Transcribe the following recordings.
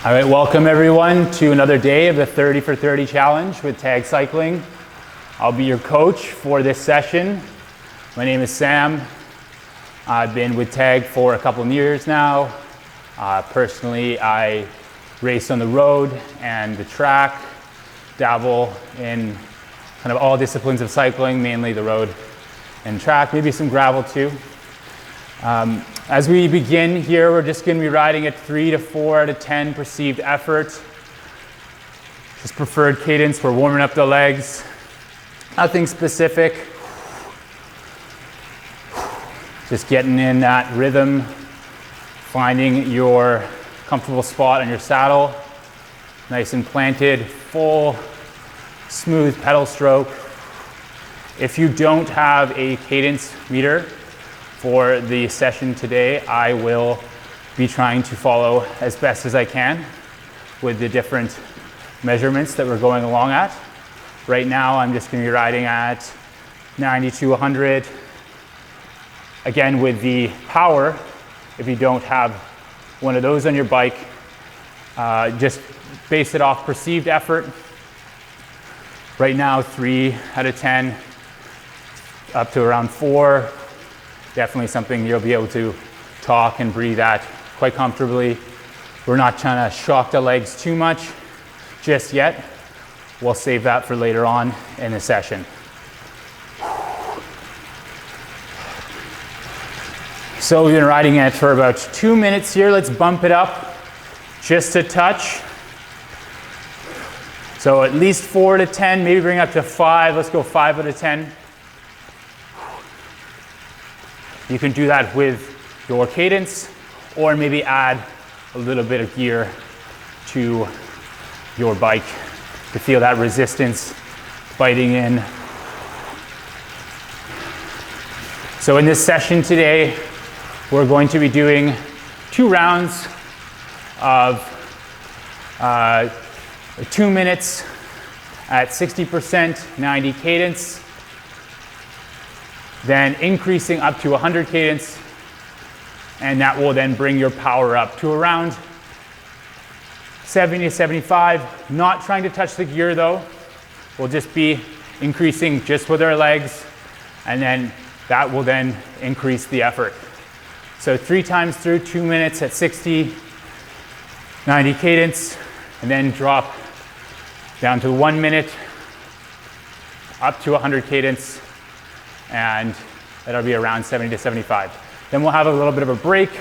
All right, welcome everyone to another day of the 30 for 30 challenge with Tag Cycling. I'll be your coach for this session. My name is Sam. I've been with Tag for a couple of years now. Personally, I race on the road and the track, dabble in kind of all disciplines of cycling, mainly the road and track, maybe some gravel too. As we begin here, we're just going to be riding at 3 to 4 out of 10 perceived effort. Just preferred cadence. We're warming up the legs. Nothing specific. Just getting in that rhythm, finding your comfortable spot on your saddle. Nice and planted, full, smooth pedal stroke. If you don't have a cadence meter for the session today, I will be trying to follow as best as I can with the different measurements that we're going along at. Right now, I'm just going to be riding at 90 to 100. Again, with the power, if you don't have one of those on your bike, just base it off perceived effort. Right now, 3 out of 10, up to around 4. Definitely something you'll be able to talk and breathe at quite comfortably. We're not trying to shock the legs too much just yet. We'll save that for later on in the session. So we've been riding it for about 2 minutes here. Let's bump it up just a touch. So at least 4 to 10, maybe bring it up to 5. Let's go 5 out of 10. You can do that with your cadence or maybe add a little bit of gear to your bike to feel that resistance biting in. So in this session today, we're going to be doing 2 rounds of 2 minutes at 60%, 90 cadence. Then increasing up to 100 cadence, and that will then bring your power up to around 70 to 75. Not trying to touch the gear though. We'll just be increasing just with our legs, and then that will then increase the effort. So 3 times through, 2 minutes at 60, 90 cadence, and then drop down to 1 minute, up to 100 cadence, and that'll be around 70 to 75. Then we'll have a little bit of a break,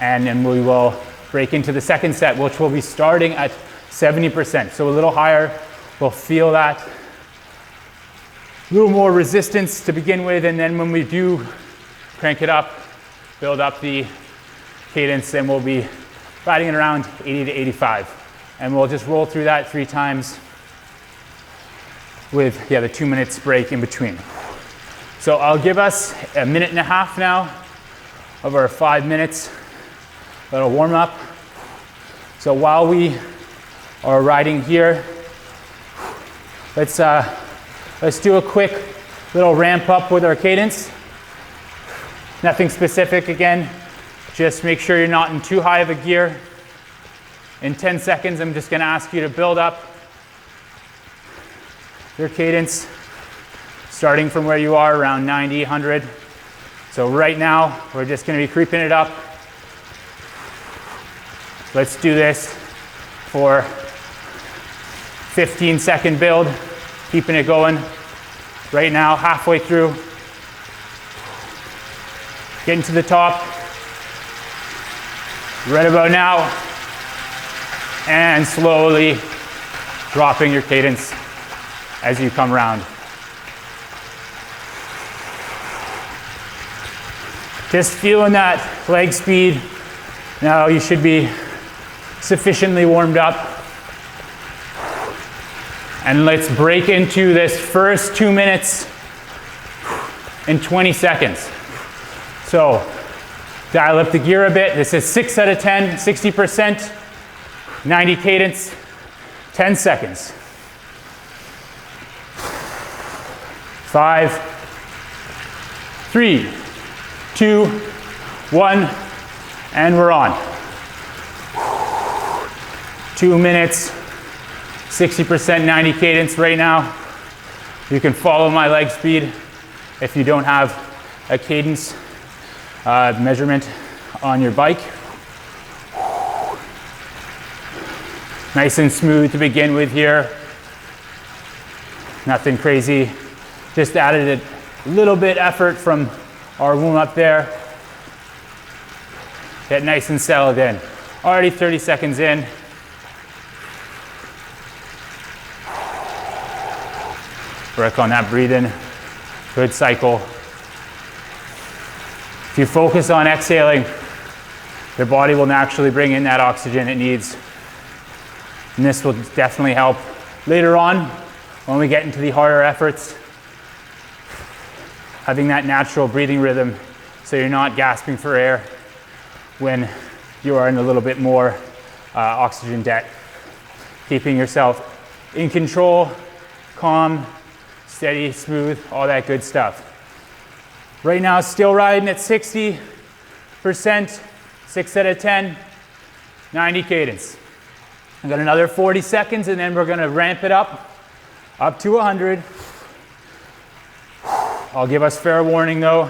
and then we will break into the second set, which will be starting at 70%. So a little higher, we'll feel that. A little more resistance to begin with, and then when we do crank it up, build up the cadence, then we'll be riding at around 80 to 85. And we'll just roll through that 3 times with the 2 minutes break in between. So I'll give us a minute and a half now of our 5 minutes. Little warm up. So while we are riding here, let's do a quick little ramp up with our cadence. Nothing specific again. Just make sure you're not in too high of a gear. In 10 seconds, I'm just going to ask you to build up your cadence, starting from where you are, around 90, 100. So right now, we're just going to be creeping it up. Let's do this for 15-second build, keeping it going. Right now, halfway through. Getting to the top. Right about now. And slowly dropping your cadence as you come around. Just feeling that leg speed. Now you should be sufficiently warmed up. And let's break into this first 2 minutes in 20 seconds. So dial up the gear a bit. This is 6 out of 10, 60%, 90 cadence, 10 seconds. 5, 3, 2, 1, and we're on. 2 minutes, 60% 90 cadence right now. You can follow my leg speed if you don't have a cadence measurement on your bike. Nice and smooth to begin with here. Nothing crazy. Just added a little bit effort from our warm up there. Get nice and settled in. Already 30 seconds in. Work on that breathing. Good cycle. If you focus on exhaling, your body will naturally bring in that oxygen it needs. And this will definitely help later on when we get into the harder efforts. Having that natural breathing rhythm so you're not gasping for air when you are in a little bit more oxygen debt. Keeping yourself in control, calm, steady, smooth, all that good stuff. Right now, still riding at 60%, 6 out of 10, 90 cadence. I've got another 40 seconds and then we're gonna ramp it up to 100. I'll give us fair warning though.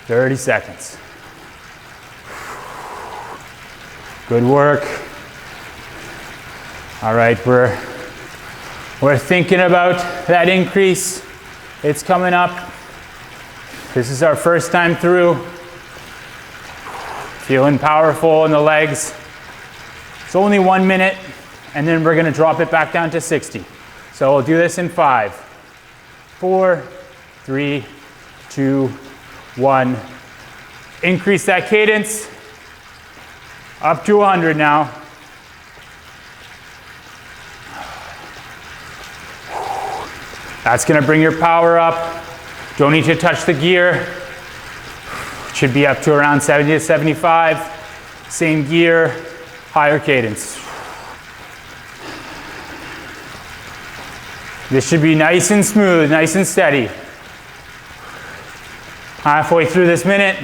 30 seconds. Good work. All right, we're thinking about that increase. It's coming up. This is our first time through. Feeling powerful in the legs. It's only 1 minute, and then we're gonna drop it back down to 60. So we'll do this in 5, 4, 3, 2, 1. Increase that cadence. Up to 100 now. That's gonna bring your power up. Don't need to touch the gear. Should be up to around 70 to 75. Same gear, higher cadence. This should be nice and smooth, nice and steady. Halfway through this minute.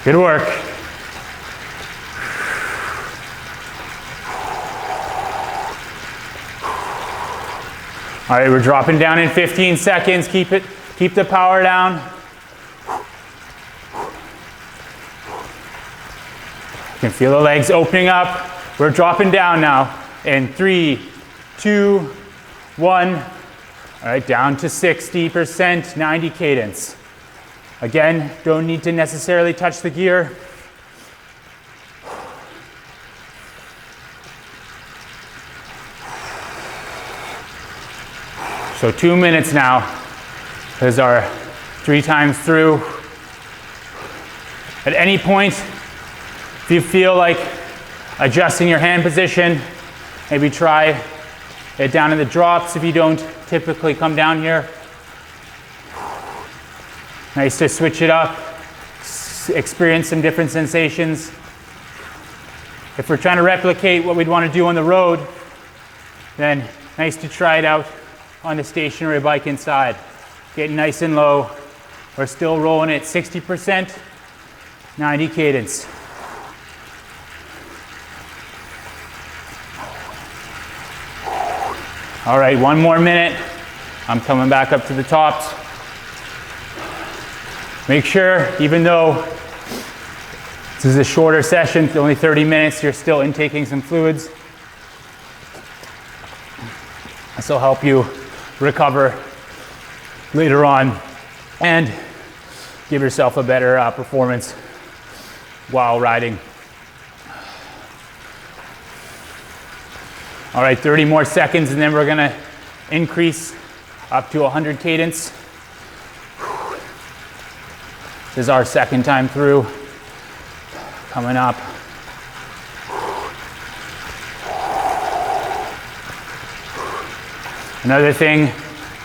Good work. All right, we're dropping down in 15 seconds. Keep the power down. You can feel the legs opening up. We're dropping down now in 3, 2, 1. All right, down to 60%, 90 cadence. Again, don't need to necessarily touch the gear. So 2 minutes now is our 3 times through. At any point, if you feel like adjusting your hand position, maybe try it down in the drops if you don't typically come down here. Nice to switch it up, experience some different sensations. If we're trying to replicate what we'd want to do on the road, then nice to try it out on the stationary bike inside. Getting nice and low. We're still rolling at 60%, 90 cadence. All right, 1 more minute. I'm coming back up to the tops. Make sure, even though this is a shorter session, only 30 minutes, you're still intaking some fluids. This will help you recover later on and give yourself a better performance while riding. All right, 30 more seconds and then we're gonna increase up to 100 cadence. This is our second time through. Coming up. Another thing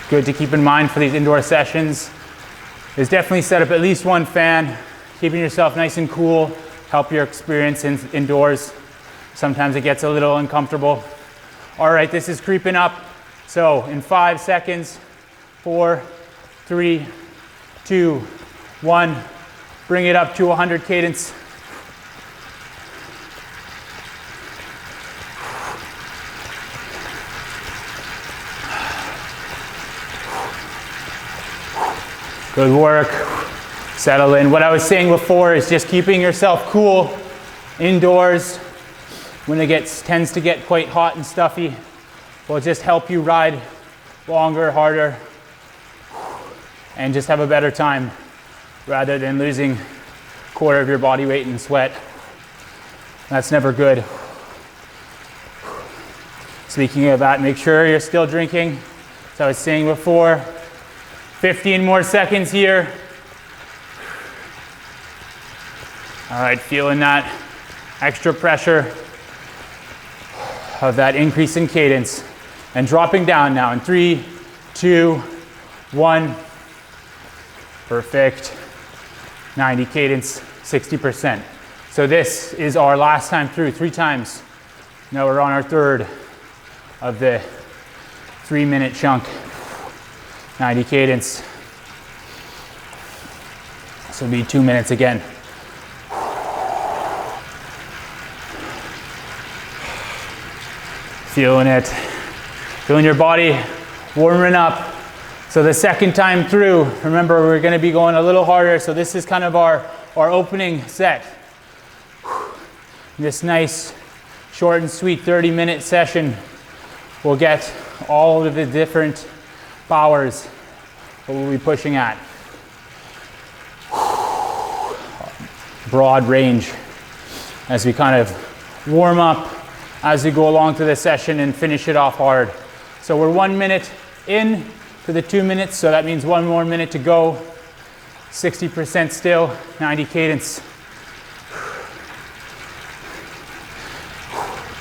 good to keep in mind for these indoor sessions is definitely set up at least one fan, keeping yourself nice and cool, help your experience indoors. Sometimes it gets a little uncomfortable. All right, this is creeping up. So in 5 seconds, 4, 3, 2, 1. Bring it up to 100 cadence. Good work. Settle in. What I was saying before is just keeping yourself cool indoors when it tends to get quite hot and stuffy will just help you ride longer, harder, and just have a better time rather than losing a quarter of your body weight in sweat. That's never good. Speaking of that, make sure you're still drinking. As I was saying before, 15 more seconds here. All right, feeling that extra pressure of that increase in cadence. And dropping down now in 3, 2, 1. Perfect. 90 cadence, 60%. So this is our last time through, 3 times. Now we're on our third of the 3-minute chunk. 90 cadence. This will be 2 minutes again. Feeling it. Feeling your body warming up. So the second time through, remember we're going to be going a little harder. So this is kind of our opening set. This nice short and sweet 30-minute session will get all of the different powers that we'll be pushing at. Broad range as we kind of warm up as we go along to the session and finish it off hard. So we're 1 minute in to the 2 minutes, so that means 1 more minute to go. 60% still, 90 cadence.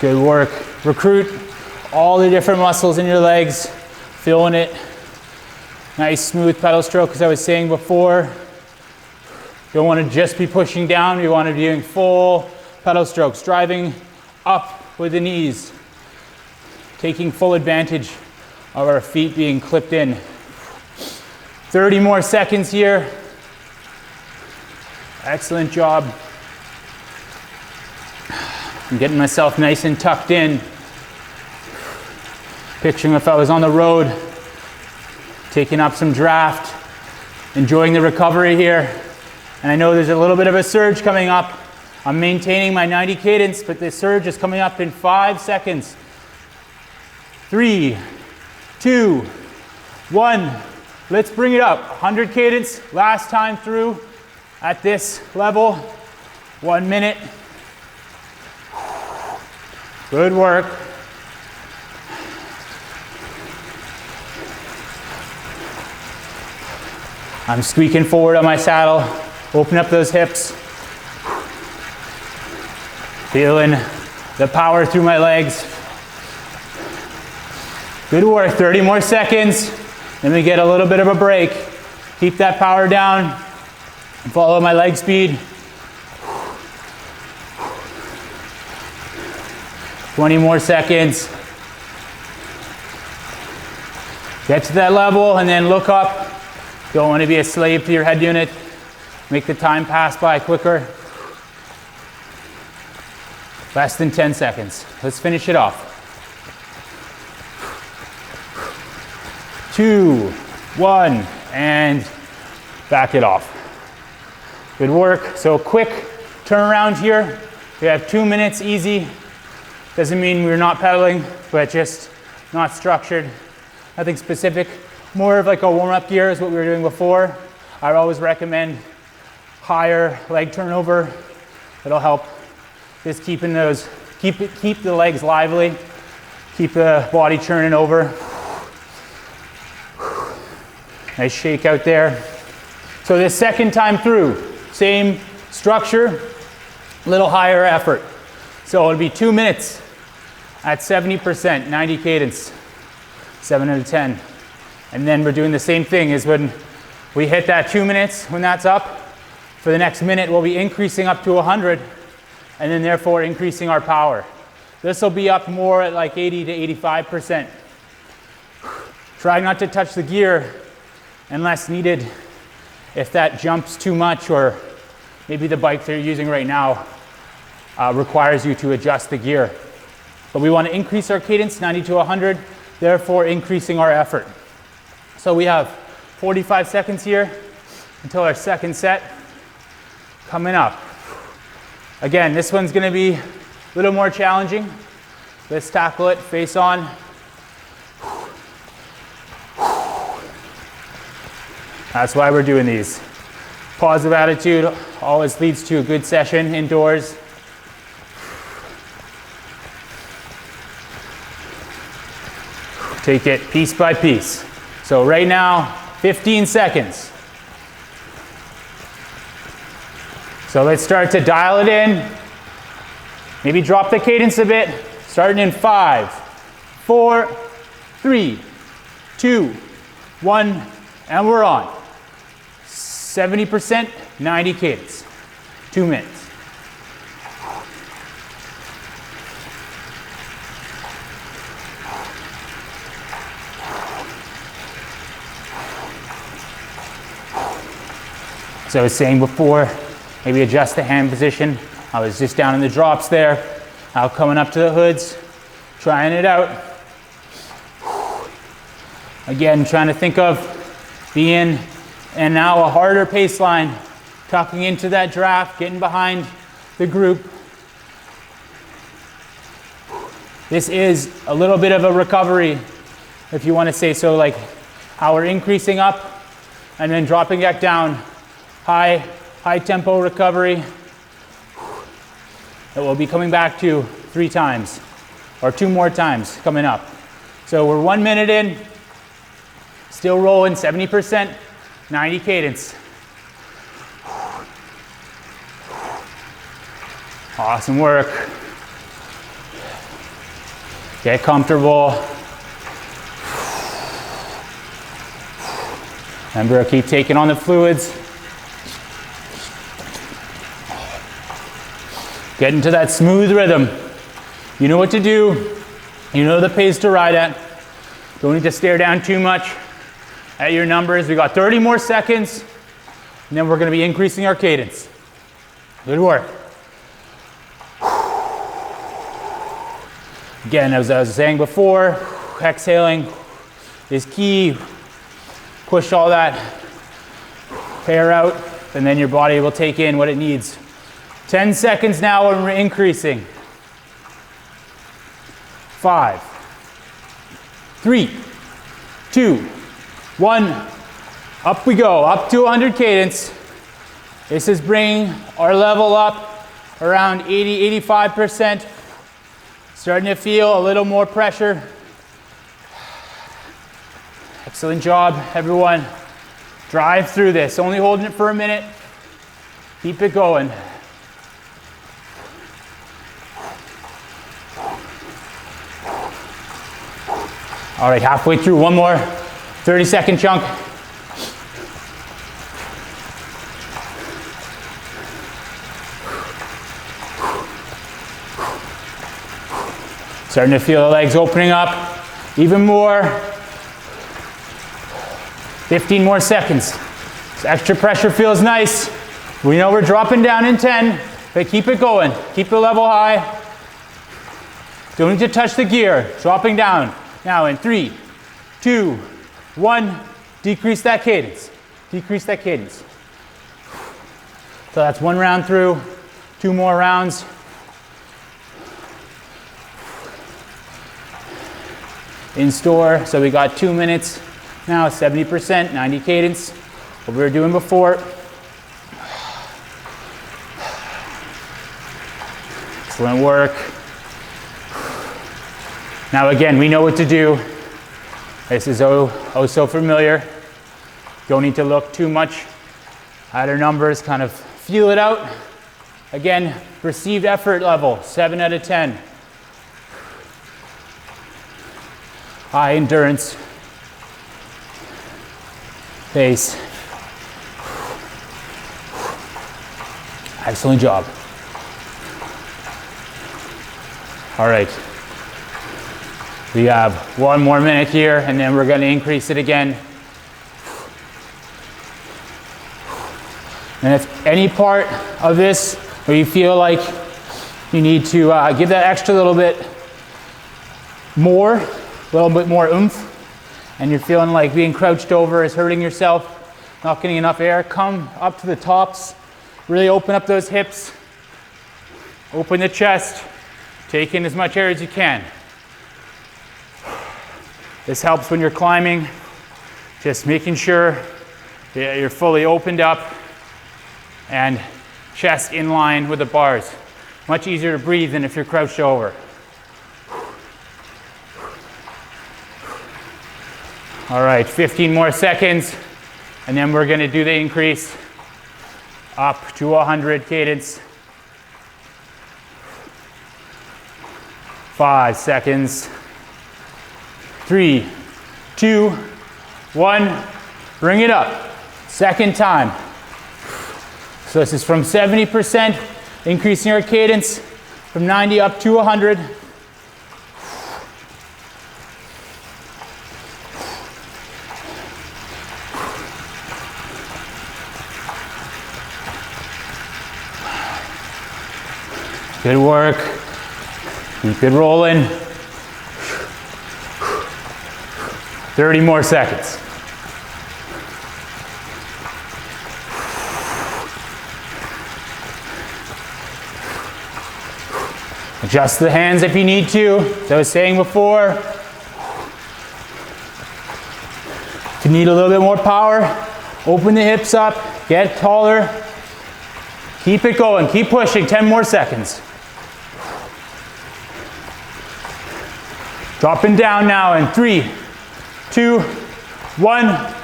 Good work. Recruit all the different muscles in your legs, feeling it. Nice smooth pedal stroke, as I was saying before. Don't want to just be pushing down, we want to be doing full pedal strokes, driving up with the knees, taking full advantage of our feet being clipped in. 30 more seconds here. Excellent job. I'm getting myself nice and tucked in. Picturing if I was on the road, taking up some draft, enjoying the recovery here. And I know there's a little bit of a surge coming up. I'm maintaining my 90 cadence, but the surge is coming up in 5 seconds. 3, 2, 1. Let's bring it up. 100 cadence, last time through at this level. 1 minute. Good work. I'm squeaking forward on my saddle. Open up those hips. Feeling the power through my legs. Good work, 30 more seconds. Then we get a little bit of a break. Keep that power down. Follow my leg speed. 20 more seconds. Get to that level and then look up. Don't want to be a slave to your head unit. Make the time pass by quicker. Less than 10 seconds. Let's finish it off. 2, 1, and back it off. Good work. So quick turnaround here. We have 2 minutes easy. Doesn't mean we're not pedaling, but just not structured. Nothing specific. More of like a warm-up gear is what we were doing before. I always recommend higher leg turnover. It'll help just keeping those, keep the legs lively, keep the body churning over. Nice shake out there. So this second time through, same structure, a little higher effort. So it'll be 2 minutes at 70%, 90 cadence, 7 out of 10. And then we're doing the same thing as when we hit that 2 minutes, when that's up, for the next minute we'll be increasing up to 100 and then therefore increasing our power. This will be up more at like 80 to 85%. Try not to touch the gear unless needed if that jumps too much, or maybe the bike that you're using right now requires you to adjust the gear. But we want to increase our cadence 90 to 100, therefore increasing our effort. So we have 45 seconds here until our second set coming up. Again, this one's going to be a little more challenging. Let's tackle it face on. That's why we're doing these. Positive attitude always leads to a good session indoors. Take it piece by piece. So right now, 15 seconds. So let's start to dial it in. Maybe drop the cadence a bit. Starting in 5, 4, 3, 2, 1, and we're on. 70%, 90 cadence. 2 minutes. So I was saying before, maybe adjust the hand position. I was just down in the drops there. Now coming up to the hoods, trying it out. Again, trying to think of the in and now a harder pace line, tucking into that draft, getting behind the group. This is a little bit of a recovery, if you want to say so, like how we're increasing up and then dropping back down. High tempo recovery that we'll be coming back to 3 times or 2 more times coming up. So we're 1 minute in, still rolling 70%, 90 cadence. Awesome work. Get comfortable. Remember, keep taking on the fluids. Get into that smooth rhythm. You know what to do. You know the pace to ride at. Don't need to stare down too much at your numbers. We got 30 more seconds, and then we're going to be increasing our cadence. Good work. Again, as I was saying before, exhaling is key. Push all that air out, and then your body will take in what it needs. 10 seconds now, and we're increasing. 5, 3, 2, 1. Up we go, up to 100 cadence. This is bringing our level up around 80, 85%. Starting to feel a little more pressure. Excellent job, everyone. Drive through this, only holding it for a minute. Keep it going. All right, halfway through, one more 30-second chunk. Starting to feel the legs opening up even more. 15 more seconds. This extra pressure feels nice. We know we're dropping down in 10, but keep it going. Keep the level high. Don't need to touch the gear. Dropping down. Now in 3, 2, 1, decrease that cadence. Decrease that cadence. So that's 1 round through, 2 more rounds. In store, so we got 2 minutes. Now 70%, 90 cadence, what we were doing before. Excellent work. Now again, we know what to do. This is oh so familiar. Don't need to look too much at our numbers, kind of feel it out. Again, perceived effort level, 7 out of 10. High endurance pace. Excellent job. All right. We have 1 more minute here, and then we're going to increase it again. And if any part of this where you feel like you need to give that extra little bit more oomph, and you're feeling like being crouched over is hurting yourself, not getting enough air, come up to the tops, really open up those hips, open the chest, take in as much air as you can. This helps when you're climbing, just making sure that you're fully opened up and chest in line with the bars. Much easier to breathe than if you're crouched over. All right, 15 more seconds, and then we're gonna do the increase up to 100 cadence. 5 seconds. 3, 2, 1, bring it up. Second time. So this is from 70%, increasing our cadence from 90 up to 100. Good work. Keep it rolling. 30 more seconds. Adjust the hands if you need to. As I was saying before, if you need a little bit more power, open the hips up, get taller. Keep it going, keep pushing, 10 more seconds. Dropping down now in 3, 2, 1,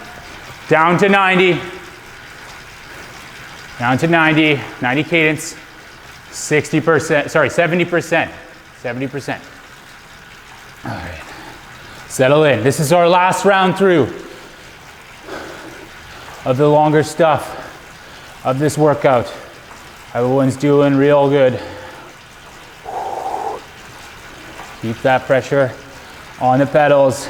down to 90. Down to 90, 90 cadence, 60%, sorry, 70%, 70%. All right, settle in. This is our last round through of the longer stuff of this workout. Everyone's doing real good. Keep that pressure on the pedals.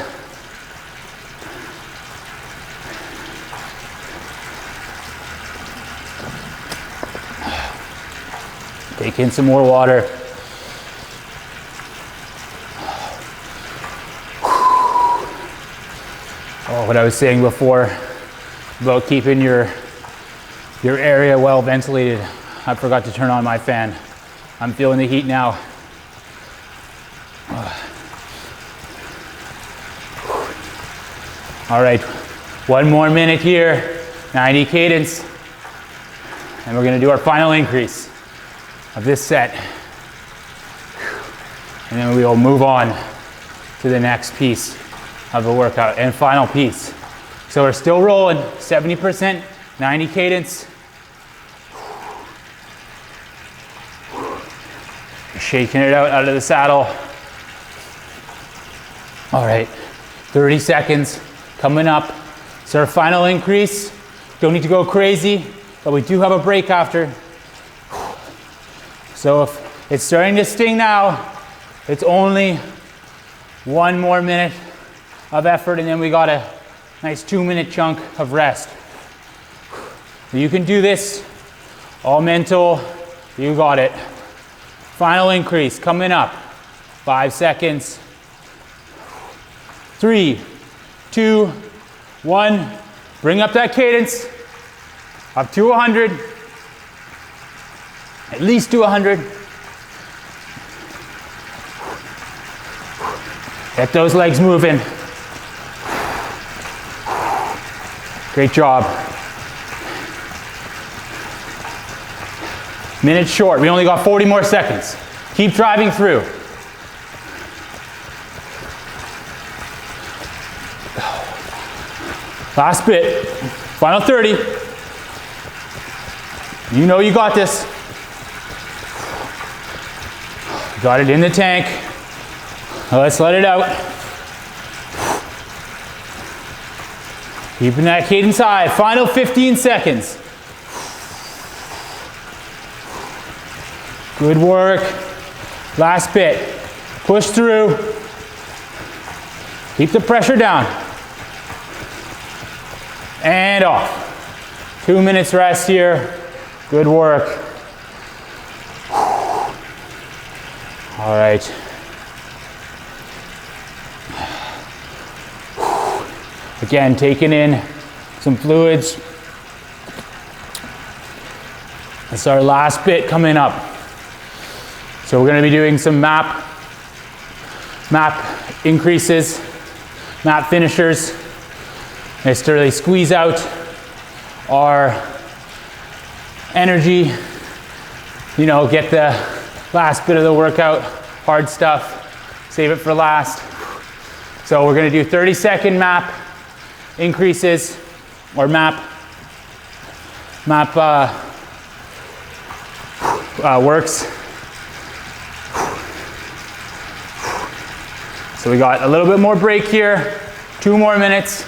Take in some more water. Oh, what I was saying before about keeping your area well ventilated. I forgot to turn on my fan. I'm feeling the heat now. All right, 1 more minute here, 90 cadence, and we're gonna do our final increase of this set. And then we will move on to the next piece of the workout and final piece. So we're still rolling, 70%, 90 cadence. Shaking it out of the saddle. All right, 30 seconds coming up. It's our final increase. Don't need to go crazy, but we do have a break after. So if it's starting to sting now, it's only 1 more minute of effort, and then we got a nice 2-minute chunk of rest. You can do this, all mental, you got it. Final increase coming up, 5 seconds. 3, 2, 1, bring up that cadence, up to 100, at least to 100. Get those legs moving. Great job. Minute short, we only got 40 more seconds. Keep driving through. Last bit, final 30. You know you got this. Got it in the tank. Let's let it out. Keeping that cadence high. Final 15 seconds. Good work. Last bit. Push through. Keep the pressure down. And off. 2 minutes rest here. Good work. All right. Again, taking in some fluids. That's our last bit coming up. So we're going to be doing some map increases, map finishers. Just to really squeeze out our energy, you know, get the last bit of the workout, hard stuff, save it for last. So we're going to do 30-second map increases, or map works. So we got a little bit more break here, 2 more minutes.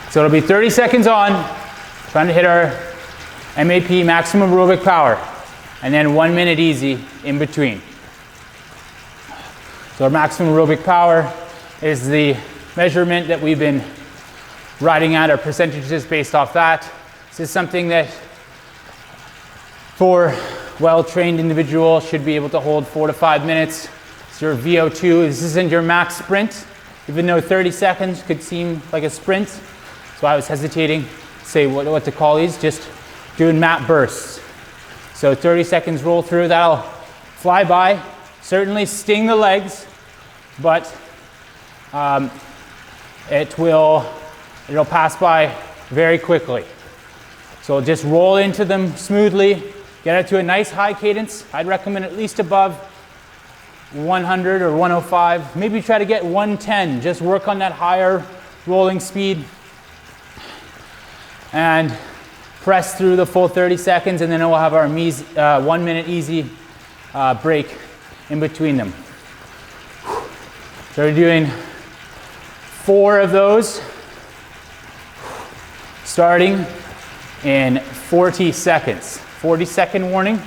So it'll be 30 seconds on, trying to hit our MAP, maximum aerobic power, and then 1 minute easy in between. So our maximum aerobic power is the measurement that we've been riding at, our percentages based off that. This is something that for well-trained individuals should be able to hold 4 to 5 minutes. It's your VO2. This isn't your max sprint, even though 30 seconds could seem like a sprint. So I was hesitating to say what to call these, just doing map bursts. So 30 seconds roll through, that'll fly by, certainly sting the legs, but it'll pass by very quickly. So just roll into them smoothly, get it to a nice high cadence. I'd recommend at least above 100 or 105, maybe try to get 110, just work on that higher rolling speed. And press through the full 30 seconds, and then we'll have our 1 minute easy break in between them. So we're doing 4 of those, starting in 40 seconds. 40-second warning.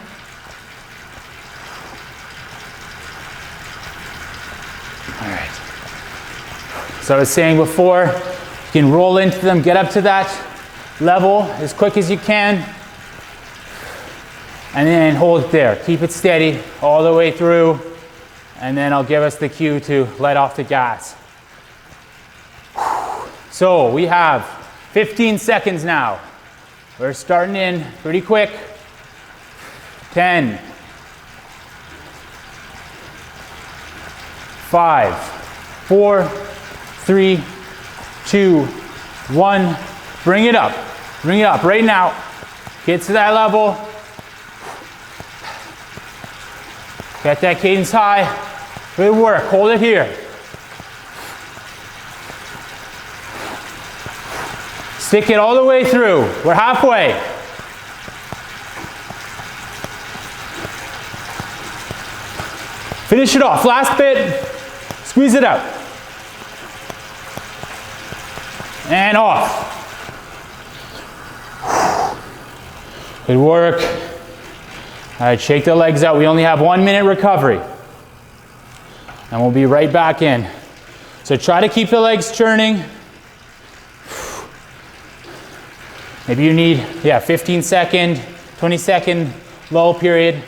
All right. So I was saying before, you can roll into them, get up to that level as quick as you can, and then hold it there. Keep it steady all the way through, and then I'll give us the cue to let off the gas. So we have 15 seconds now. We're starting in pretty quick. 10, 5, 4, 3, 2, 1. Bring it up. Bring it up right now. Get to that level. Get that cadence high. Good work. Hold it here. Stick it all the way through. We're halfway. Finish it off. Last bit. Squeeze it out. And off. Good work. All right, shake the legs out. We only have 1 minute recovery. And we'll be right back in. So try to keep the legs churning. Maybe you need, 15-second, 20-second lull period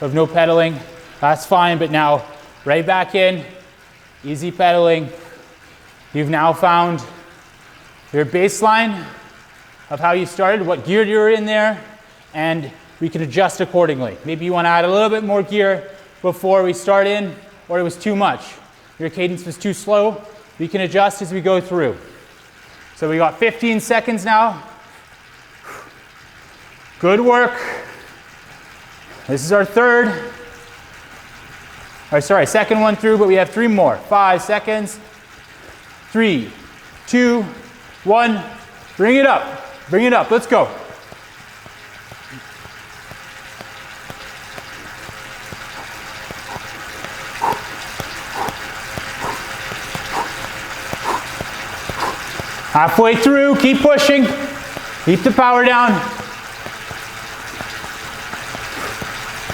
of no pedaling. That's fine, but now right back in, easy pedaling. You've now found your baseline of how you started, what gear you're in there, and we can adjust accordingly. Maybe you want to add a little bit more gear before we start in, or it was too much. Your cadence was too slow. We can adjust as we go through. So we got 15 seconds now. Good work. This is our second one through, but we have 3 more. 5 seconds. 3, 2, 1. Bring it up. Bring it up. Let's go. Halfway through, keep pushing. Keep the power down.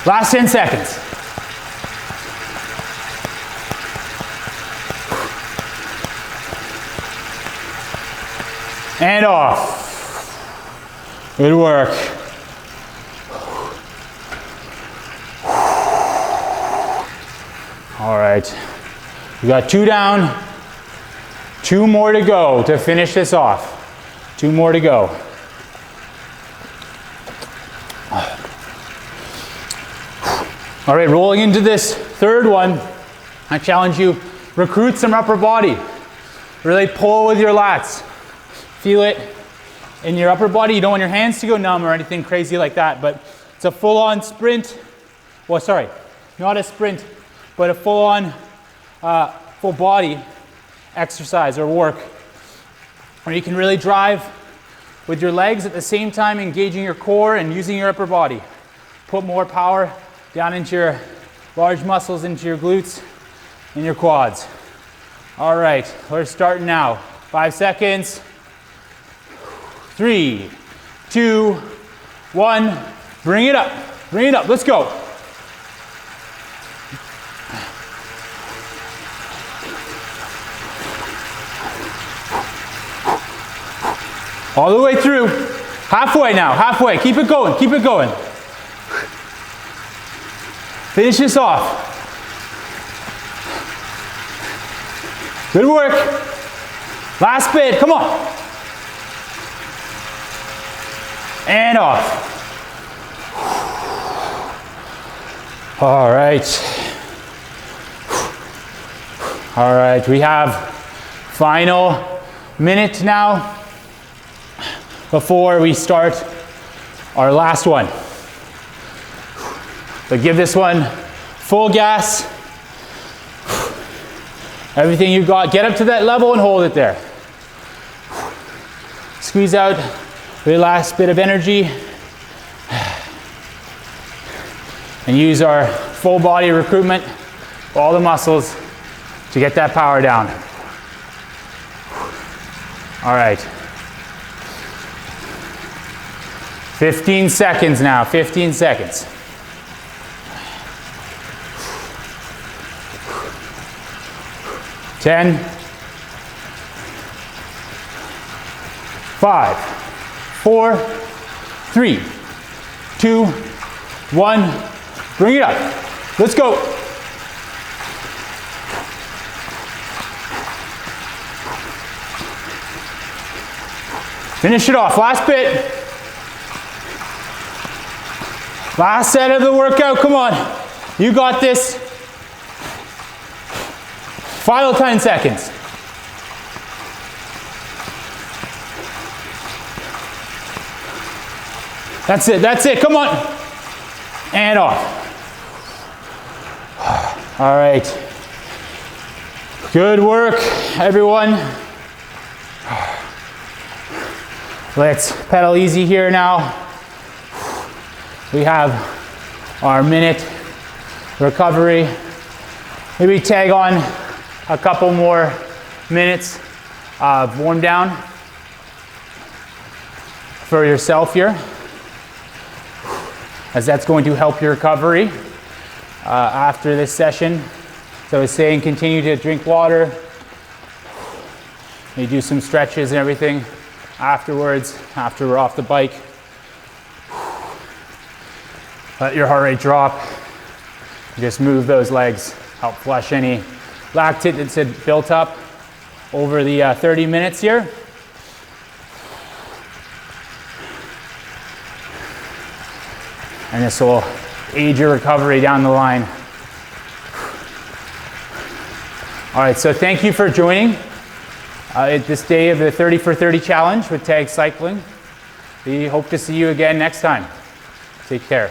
Last 10 seconds. And off. Good work. All right, we got 2 down, 2 more to go to finish this off. 2 more to go. All right, rolling into this third one, I challenge you, recruit some upper body. Really pull with your lats. Feel it in your upper body. You don't want your hands to go numb or anything crazy like that, but it's a full-on sprint. Well, sorry, not a sprint, but a full-on, full body exercise or work where you can really drive with your legs at the same time engaging your core and using your upper body. Put more power down into your large muscles, into your glutes and your quads. All right, we're starting now. 5 seconds. 3, 2, 1. Bring it up. Bring it up. Let's go. All the way through. Halfway now. Halfway. Keep it going. Keep it going. Finish this off. Good work. Last bit. Come on. And off. All right. All right. We have final minute now before we start our last one. So give this one full gas. Everything you've got, get up to that level and hold it there. Squeeze out the last bit of energy. And use our full body recruitment, all the muscles to get that power down. All right. 15 seconds now, 15 seconds. 10, 5, 4, 3, 2, 1. Bring it up. Let's go. Finish it off. Last bit. Last set of the workout. Come on. You got this. Final 10 seconds. That's it. That's it. Come on. And off. All right. Good work, everyone. Let's pedal easy here now. We have our minute recovery. Maybe tag on a couple more minutes of warm down for yourself here, as that's going to help your recovery after this session. So I was saying, continue to drink water. You do some stretches and everything afterwards, after we're off the bike. Let your heart rate drop. Just move those legs, help flush any lactate that's built up over the 30 minutes here. And this will aid your recovery down the line. All right, so thank you for joining at this day of the 30 for 30 challenge with Tag Cycling. We hope to see you again next time. Take care.